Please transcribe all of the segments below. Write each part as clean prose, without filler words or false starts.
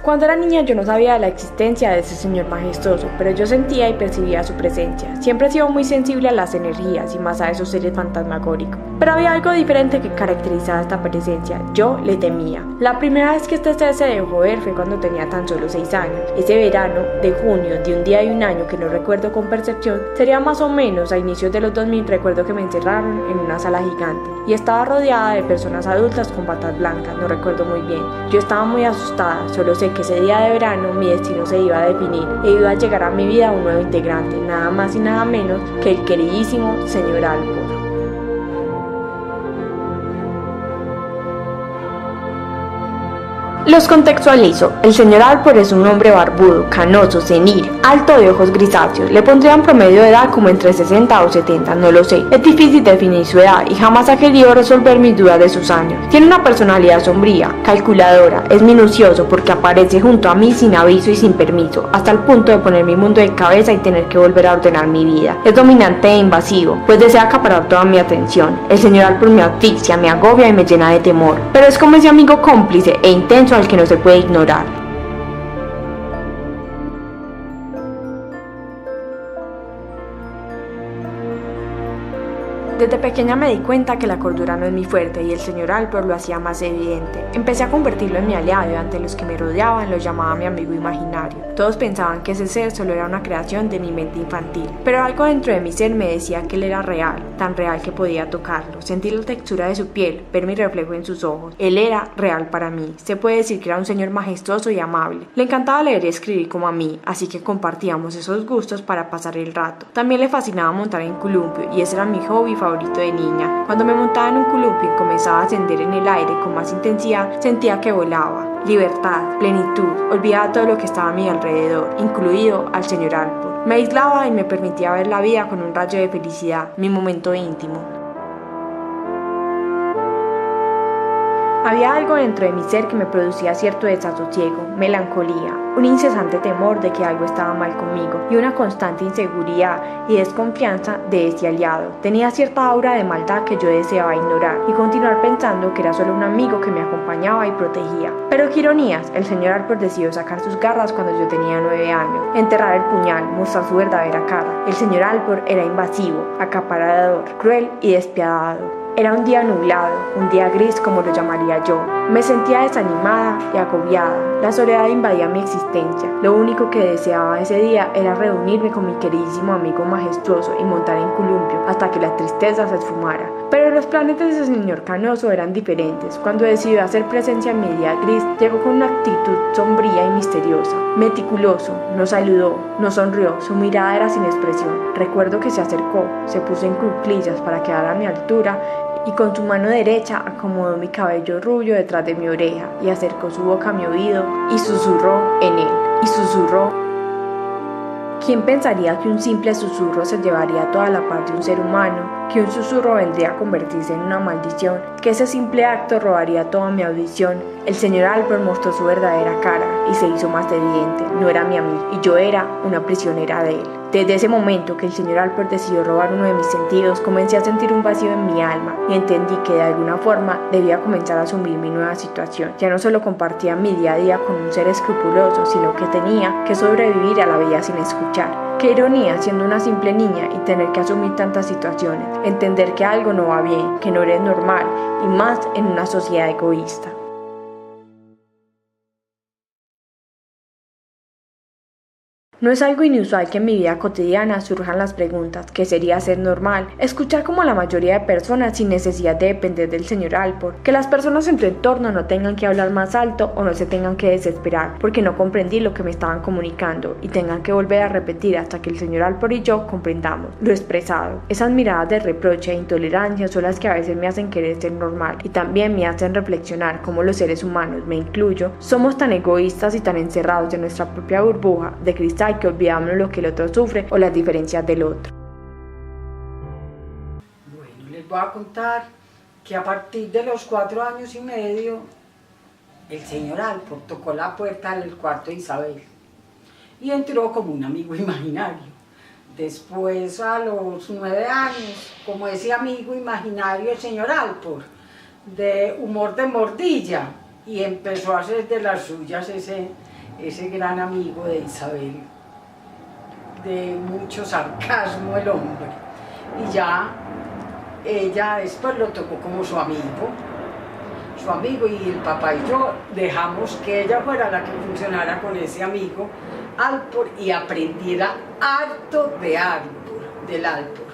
Cuando era niña yo no sabía de la existencia de ese señor majestuoso, pero yo sentía y percibía su presencia. Siempre he sido muy sensible a las energías y más a esos seres fantasmagóricos. Pero había algo diferente que caracterizaba esta presencia. Yo le temía. La primera vez que este ser se dejó ver fue cuando tenía tan solo 6 años. Ese verano de junio de un día y un año que no recuerdo con percepción, sería más o menos a inicios de los 2000. Recuerdo que me encerraron en una sala gigante y estaba rodeada de personas adultas con batas blancas, no recuerdo muy bien. Yo estaba muy asustada, solo sé que ese día de verano mi destino se iba a definir e iba a llegar a mi vida un nuevo integrante, nada más y nada menos que el queridísimo señor Alpor. Los contextualizo. El señor Alpor es un hombre barbudo, canoso, senil, alto de ojos grisáceos. Le pondrían promedio de edad como entre 60 o 70, no lo sé. Es difícil definir su edad y jamás ha querido resolver mis dudas de sus años. Tiene una personalidad sombría, calculadora, es minucioso porque aparece junto a mí sin aviso y sin permiso, hasta el punto de poner mi mundo de cabeza y tener que volver a ordenar mi vida. Es dominante e invasivo, pues desea acaparar toda mi atención. El señor Alpor me asfixia, me agobia y me llena de temor, pero es como ese amigo cómplice e intenso al que no se puede ignorar. Desde pequeña me di cuenta que la cordura no es mi fuerte y el señor Alpor lo hacía más evidente. Empecé a convertirlo en mi aliado y ante los que me rodeaban lo llamaba mi amigo imaginario. Todos pensaban que ese ser solo era una creación de mi mente infantil, pero algo dentro de mi ser me decía que él era real, tan real que podía tocarlo, sentir la textura de su piel, ver mi reflejo en sus ojos. Él era real para mí. Se puede decir que era un señor majestuoso y amable. Le encantaba leer y escribir como a mí, así que compartíamos esos gustos para pasar el rato. También le fascinaba montar en columpio y ese era mi hobby favorito de niña. Cuando me montaba en un columpio y comenzaba a ascender en el aire con más intensidad, sentía que volaba. Libertad, plenitud, olvidaba todo lo que estaba a mi alrededor, incluido al señor Alpor. Me aislaba y me permitía ver la vida con un rayo de felicidad, mi momento íntimo. Había algo dentro de mi ser que me producía cierto desasosiego, melancolía, un incesante temor de que algo estaba mal conmigo y una constante inseguridad y desconfianza de ese aliado. Tenía cierta aura de maldad que yo deseaba ignorar y continuar pensando que era solo un amigo que me acompañaba y protegía. Pero qué ironías, el señor Alpor decidió sacar sus garras cuando yo tenía 9 años, enterrar el puñal, mostrar su verdadera cara. El señor Alpor era invasivo, acaparador, cruel y despiadado. Era un día nublado, un día gris como lo llamaría yo. Me sentía desanimada y agobiada. La soledad invadía mi existencia. Lo único que deseaba ese día era reunirme con mi queridísimo amigo majestuoso y montar en columpio hasta que la tristeza se esfumara. Pero los planes de ese señor canoso eran diferentes. Cuando decidió hacer presencia en mi día gris, llegó con una actitud sombría y misteriosa. Meticuloso, nos saludó, nos sonrió, su mirada era sin expresión. Recuerdo que se acercó, se puso en cuclillas para quedar a mi altura y con su mano derecha acomodó mi cabello rubio detrás de mi oreja y acercó su boca a mi oído y susurró en él. Y susurró. ¿Quién pensaría que un simple susurro se llevaría toda la paz de un ser humano? Que un susurro vendría a convertirse en una maldición, que ese simple acto robaría toda mi audición. El señor Alpor mostró su verdadera cara y se hizo más evidente. No era mi amigo y yo era una prisionera de él. Desde ese momento que el señor Alpor decidió robar uno de mis sentidos, comencé a sentir un vacío en mi alma y entendí que de alguna forma debía comenzar a asumir mi nueva situación. Ya no solo compartía mi día a día con un ser escrupuloso, sino que tenía que sobrevivir a la vida sin escuchar. Qué ironía siendo una simple niña y tener que asumir tantas situaciones, entender que algo no va bien, que no eres normal y más en una sociedad egoísta. No es algo inusual que en mi vida cotidiana surjan las preguntas, ¿qué sería ser normal? Escuchar como la mayoría de personas sin necesidad de depender del señor Alpor, que las personas en tu entorno no tengan que hablar más alto o no se tengan que desesperar porque no comprendí lo que me estaban comunicando y tengan que volver a repetir hasta que el señor Alpor y yo comprendamos lo expresado. Esas miradas de reproche e intolerancia son las que a veces me hacen querer ser normal y también me hacen reflexionar cómo los seres humanos, me incluyo, somos tan egoístas y tan encerrados en nuestra propia burbuja de cristal que olvidamos lo que el otro sufre o las diferencias del otro. Bueno, les voy a contar que a partir de los 4 años y medio el señor Alpor tocó la puerta del cuarto de Isabel y entró como un amigo imaginario. Después, a los 9 años, como ese amigo imaginario, el señor Alpor, de humor de mordilla, y empezó a hacer de las suyas ese ese gran amigo de Isabel, de mucho sarcasmo el hombre. Y ya ella después lo tocó como su amigo, y el papá y yo dejamos que ella fuera la que funcionara con ese amigo Alpor y aprendiera harto del Alpor.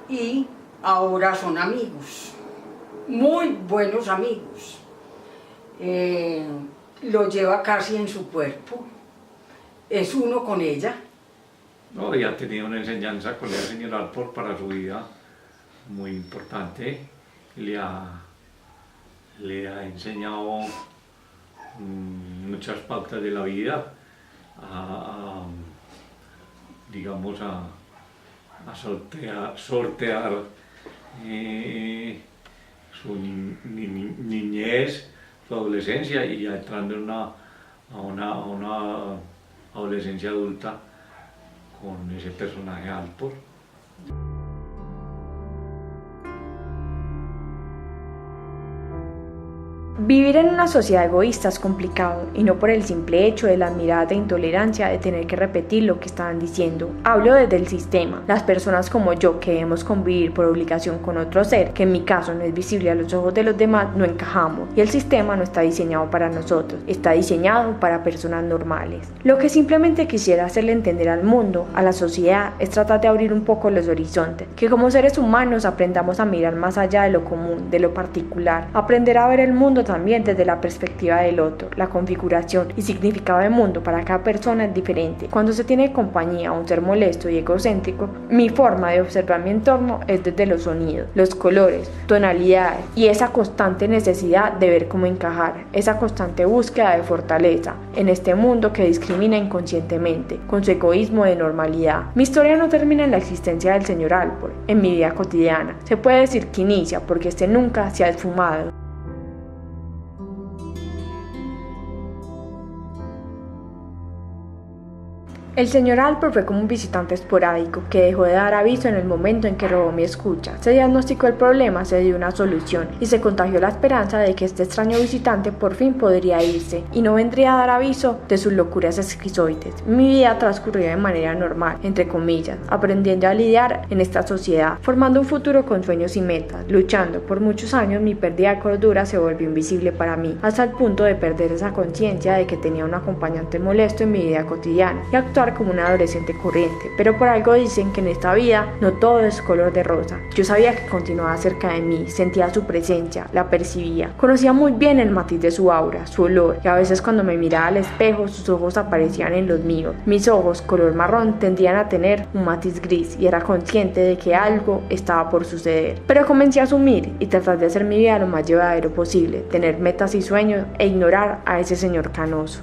Y ahora son amigos, muy buenos amigos. Lo lleva casi en su cuerpo, es uno con ella. No, ella ha tenido una enseñanza con el señor Alpor para su vida muy importante. Le ha enseñado muchas pautas de la vida, digamos, a sortear su niñez, su adolescencia, y ya entrando a una adolescencia adulta con ese personaje Alpor. Vivir en una sociedad egoísta es complicado, y no por el simple hecho de la mirada de intolerancia de tener que repetir lo que estaban diciendo. Hablo desde el sistema. Las personas como yo, que debemos convivir por obligación con otro ser, que en mi caso no es visible a los ojos de los demás, no encajamos, y el sistema no está diseñado para nosotros, está diseñado para personas normales. Lo que simplemente quisiera hacerle entender al mundo, a la sociedad, es tratar de abrir un poco los horizontes, que como seres humanos aprendamos a mirar más allá de lo común, de lo particular, aprender a ver el mundo también desde la perspectiva del otro. La configuración y significado del mundo para cada persona es diferente. Cuando se tiene compañía a un ser molesto y egocéntrico, mi forma de observar mi entorno es desde los sonidos, los colores, tonalidades y esa constante necesidad de ver cómo encajar, esa constante búsqueda de fortaleza en este mundo que discrimina inconscientemente, con su egoísmo de normalidad. Mi historia no termina en la existencia del señor Alpor, en mi vida cotidiana. Se puede decir que inicia porque este nunca se ha esfumado. El señor Alpor fue como un visitante esporádico que dejó de dar aviso en el momento en que robó mi escucha. Se diagnosticó el problema, se dio una solución y se contagió la esperanza de que este extraño visitante por fin podría irse y no vendría a dar aviso de sus locuras esquizoides. Mi vida transcurrió de manera normal, entre comillas, aprendiendo a lidiar en esta sociedad, formando un futuro con sueños y metas, luchando. Por muchos años mi pérdida de cordura se volvió invisible para mí, hasta el punto de perder esa conciencia de que tenía un acompañante molesto en mi vida cotidiana y actuar como una adolescente corriente, pero por algo dicen que en esta vida no todo es color de rosa. Yo sabía que continuaba cerca de mí, sentía su presencia, la percibía, conocía muy bien el matiz de su aura, su olor, y a veces cuando me miraba al espejo sus ojos aparecían en los míos. Mis ojos, color marrón, tendían a tener un matiz gris y era consciente de que algo estaba por suceder, pero comencé a asumir y tratar de hacer mi vida lo más llevadero posible, tener metas y sueños e ignorar a ese señor canoso,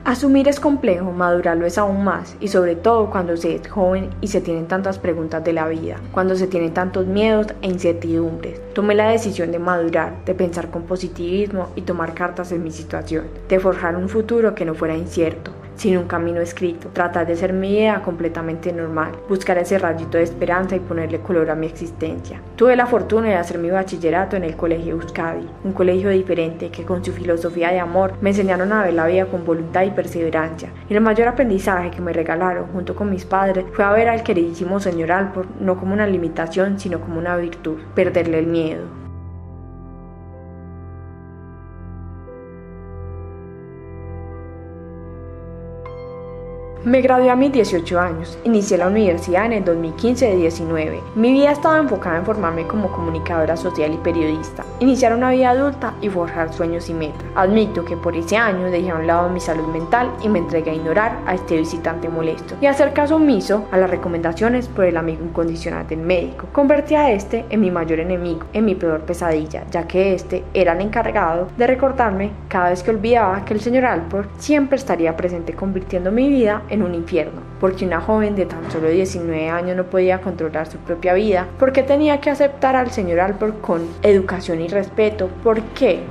Asumir es complejo, madurarlo es aún más, y sobre todo cuando se es joven y se tienen tantas preguntas de la vida, cuando se tienen tantos miedos e incertidumbres. Tomé la decisión de madurar, de pensar con positivismo y tomar cartas en mi situación, de forjar un futuro que no fuera incierto, sin un camino escrito, tratar de ser mi vida completamente normal, buscar ese rayito de esperanza y ponerle color a mi existencia. Tuve la fortuna de hacer mi bachillerato en el Colegio Euskadi, un colegio diferente que con su filosofía de amor me enseñaron a ver la vida con voluntad y perseverancia. Y el mayor aprendizaje que me regalaron junto con mis padres fue a ver al queridísimo señor Alpor no como una limitación sino como una virtud, perderle el miedo. Me gradué a mis 18 años, inicié la universidad en el 2015 de 19. Mi vida estaba enfocada en formarme como comunicadora social y periodista, iniciar una vida adulta y forjar sueños y metas. Admito que por ese año dejé a un lado mi salud mental y me entregué a ignorar a este visitante molesto y a hacer caso omiso a las recomendaciones por el amigo incondicional del médico. Convertí a este en mi mayor enemigo, en mi peor pesadilla, ya que este era el encargado de recordarme cada vez que olvidaba que el señor Alpor siempre estaría presente, convirtiendo mi vida en un infierno. porque una joven de tan solo 19 años no podía controlar su propia vida, por qué tenía que aceptar al señor Albert con educación y respeto, por qué,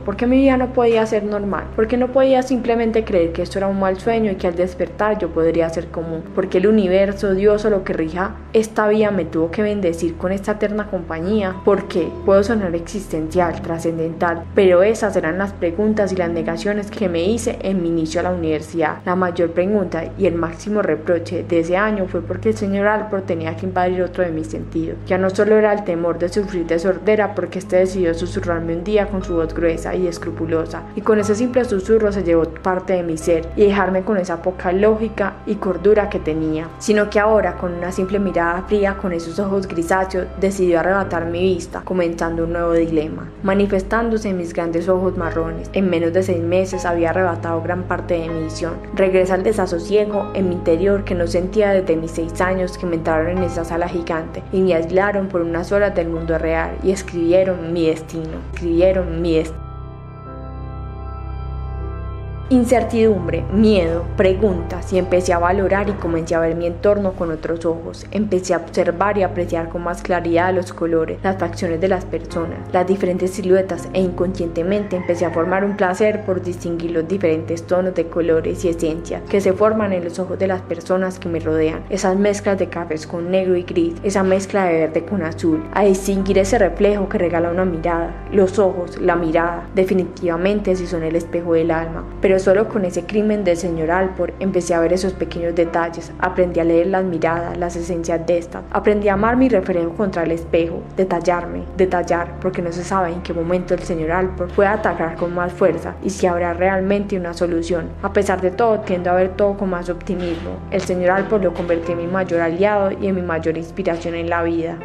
porque mi vida no podía ser normal, porque no podía simplemente creer que esto era un mal sueño y que al despertar yo podría ser común, porque el universo, Dios o lo que rija esta vida me tuvo que bendecir con esta eterna compañía, porque puedo sonar existencial, trascendental, pero esas eran las preguntas y las negaciones que me hice en mi inicio a la universidad. La mayor pregunta y el máximo reproche de ese año fue porque el señor Albert tenía que invadir otro de mis sentidos. Ya no solo era el temor de sufrir de sordera, porque decidió susurrarme un día con su voz gruesa y escrupulosa, y con ese simple susurro se llevó parte de mi ser y dejarme con esa poca lógica y cordura que tenía, sino que ahora con una simple mirada fría, con esos ojos grisáceos, decidió arrebatar mi vista, comenzando un nuevo dilema, manifestándose en mis grandes ojos marrones. En menos de 6 meses había arrebatado gran parte de mi visión. Regresa el desasosiego en mi interior que no sentía desde mis 6 años, que me entraron en esa sala gigante y me aislaron por unas horas del mundo real y escribieron mi destino. Incertidumbre, miedo, preguntas, y empecé a valorar y comencé a ver mi entorno con otros ojos. Empecé a observar y apreciar con más claridad los colores, las facciones de las personas, las diferentes siluetas, e inconscientemente empecé a formar un placer por distinguir los diferentes tonos de colores y esencias que se forman en los ojos de las personas que me rodean, esas mezclas de cafés con negro y gris, esa mezcla de verde con azul, a distinguir ese reflejo que regala una mirada. Los ojos, la mirada, definitivamente sí son el espejo del alma, pero solo con ese crimen del señor Albert empecé a ver esos pequeños detalles, aprendí a leer las miradas, las esencias de estas, aprendí a amar mi reflejo contra el espejo, detallar, porque no se sabe en qué momento el señor Albert puede atacar con más fuerza y si habrá realmente una solución. A pesar de todo, tiendo a ver todo con más optimismo. El señor Albert lo convertí en mi mayor aliado y en mi mayor inspiración en la vida.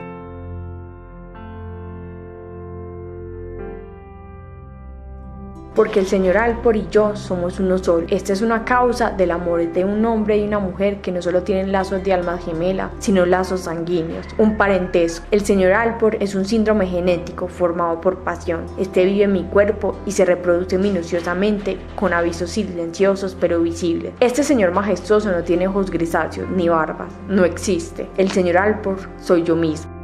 Porque el señor Albert y yo somos uno solo. Esta es una causa del amor de un hombre y una mujer que no solo tienen lazos de alma gemela, sino lazos sanguíneos, un parentesco. El señor Albert es un síndrome genético formado por pasión. Este vive en mi cuerpo y se reproduce minuciosamente con avisos silenciosos pero visibles. Este señor majestuoso no tiene ojos grisáceos ni barbas, no existe. El señor Albert soy yo mismo.